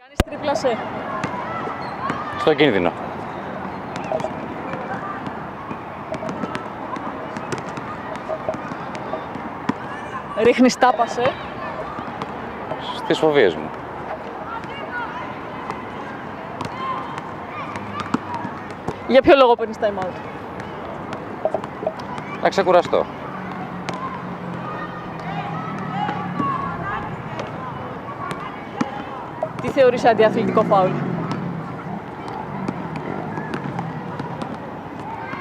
Κάνεις τρίπλα σε. Στο κίνδυνο. Ρίχνεις τάπα σε. Στις φοβίες μου. Για ποιο λόγο παίρνεις time out? Να ξεκουραστώ. Τι θεωρείς αντιαθλητικό φάουλ?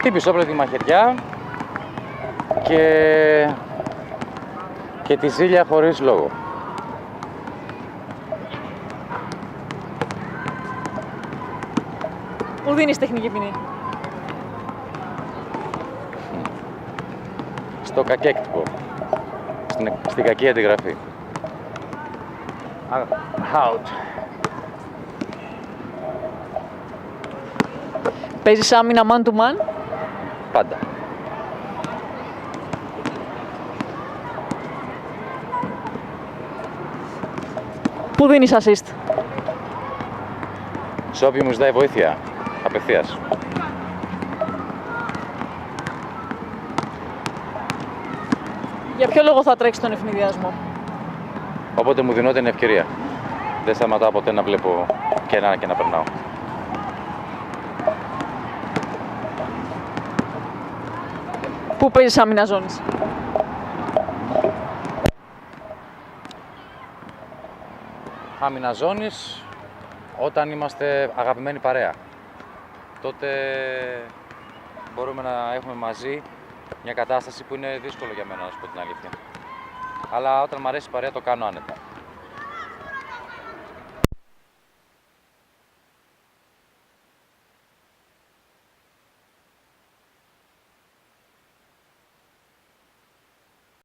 Την πισόπλατη μαχαιριά και τη ζήλια χωρίς λόγο. Πού δίνεις τεχνική ποινή? Στο κακέκτυπο. Στην κακή αντιγραφή. Out. Παίζεις άμυνα man to man? Πάντα. Πού δίνεις assist? Σε όποιον μου ζητάει βοήθεια. Απευθείας. Για ποιο λόγο θα τρέξεις τον ευνηδιασμό? Όποτε μου δινόταν ευκαιρία. Δεν σταματάω ποτέ να βλέπω και να περνάω. Πού παίζεις άμυνα ζώνης? Άμυνα ζώνης, όταν είμαστε αγαπημένοι παρέα. Τότε μπορούμε να έχουμε μαζί μια κατάσταση που είναι δύσκολο για μένα, να σου πω την αλήθεια. Αλλά όταν μου αρέσει η παρέα το κάνω άνετα.